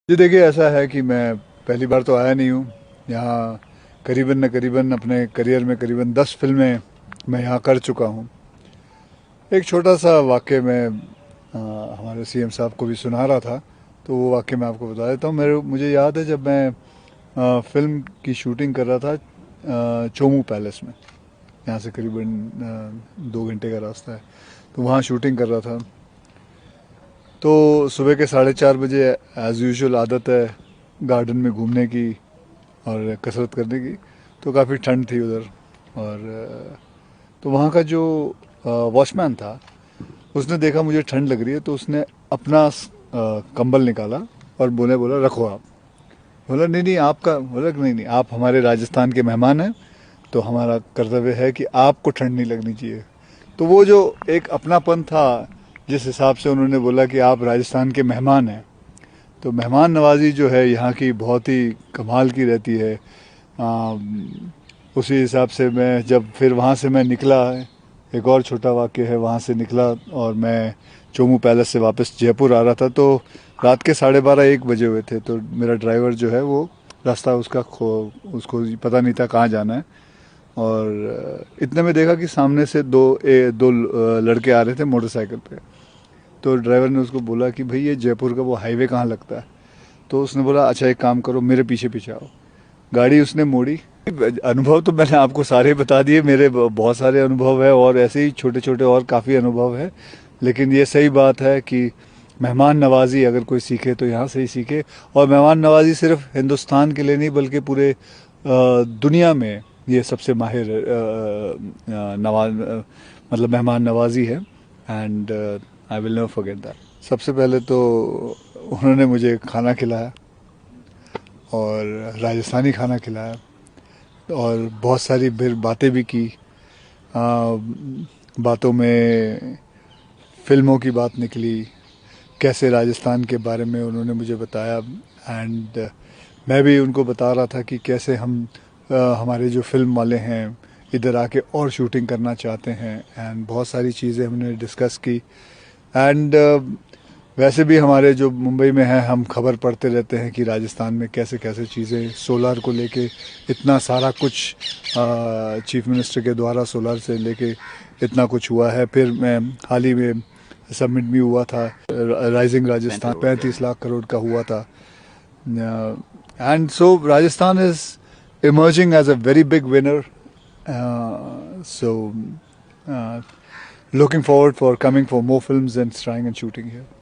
जी देखिए, ऐसा है कि मैं पहली बार तो आया नहीं हूँ यहाँ। करीबन न करीबन अपने करियर में करीबन 10 फिल्में मैं यहाँ कर चुका हूँ। एक छोटा सा वाक़या मैं हमारे सीएम साहब को भी सुना रहा था, तो वो वाक़या मैं आपको बता देता हूँ। मुझे याद है जब मैं फिल्म की शूटिंग कर रहा था चोमू पैलेस में। यहाँ से करीबन 2 घंटे का रास्ता है, तो वहाँ शूटिंग कर रहा था। तो सुबह के 4:30 बजे एज़ यूजुअल आदत है गार्डन में घूमने की और कसरत करने की। तो काफ़ी ठंड थी उधर, और तो वहाँ का जो वॉचमैन था, उसने देखा मुझे ठंड लग रही है, तो उसने अपना कंबल निकाला और बोला रखो आप। बोला नहीं नहीं आपका, बोला नहीं नहीं आप हमारे राजस्थान के मेहमान हैं, तो हमारा कर्तव्य है कि आपको ठंड नहीं लगनी चाहिए। तो वो जो एक अपनापन था, जिस हिसाब से उन्होंने बोला कि आप राजस्थान के मेहमान हैं, तो मेहमान नवाजी जो है यहाँ की बहुत ही कमाल की रहती है। उसी हिसाब से मैं जब फिर वहाँ से मैं निकला, एक और छोटा वाक्य है, वहाँ से निकला और मैं चोमू पैलेस से वापस जयपुर आ रहा था, तो रात के 12:30-1 बजे हुए थे। तो मेरा ड्राइवर जो है वो रास्ता उसको पता नहीं था कहाँ जाना है, और इतने में देखा कि सामने से दो लड़के आ रहे थे मोटरसाइकिल पे। तो ड्राइवर ने उसको बोला कि भाई ये जयपुर का वो हाईवे कहाँ लगता है। तो उसने बोला अच्छा एक काम करो, मेरे पीछे पीछे आओ। गाड़ी उसने मोड़ी। अनुभव तो मैंने आपको सारे बता दिए, मेरे बहुत सारे अनुभव है और ऐसे ही छोटे छोटे और काफ़ी अनुभव है। लेकिन ये सही बात है कि मेहमान नवाजी अगर कोई सीखे तो यहाँ से ही सीखे। और मेहमान नवाजी सिर्फ हिंदुस्तान के लिए नहीं बल्कि पूरे दुनिया में ये सबसे माहिर मतलब मेहमान नवाजी है। And I will never forget that. सबसे पहले तो उन्होंने मुझे खाना खिलाया, और राजस्थानी खाना खिलाया, और बहुत सारी फिर बातें भी की। आ, बातों में फिल्मों की बात निकली, कैसे राजस्थान के बारे में उन्होंने मुझे बताया। एंड मैं भी उनको बता रहा था कि कैसे हमारे जो फिल्म वाले हैं इधर आके और शूटिंग करना चाहते हैं। एंड बहुत सारी चीज़ें हमने डिस्कस की। एंड वैसे भी हमारे जो मुंबई में है, हम खबर पढ़ते रहते हैं कि राजस्थान में कैसे कैसे चीज़ें सोलर को लेके इतना सारा कुछ चीफ मिनिस्टर के द्वारा सोलर से लेके इतना कुछ हुआ है। फिर मैं हाल ही में सबमिट भी हुआ था राइजिंग राजस्थान, 35 लाख करोड़ का हुआ था। And so Rajasthan is emerging as a very big winner. So looking forward for coming for more films and trying and shooting here.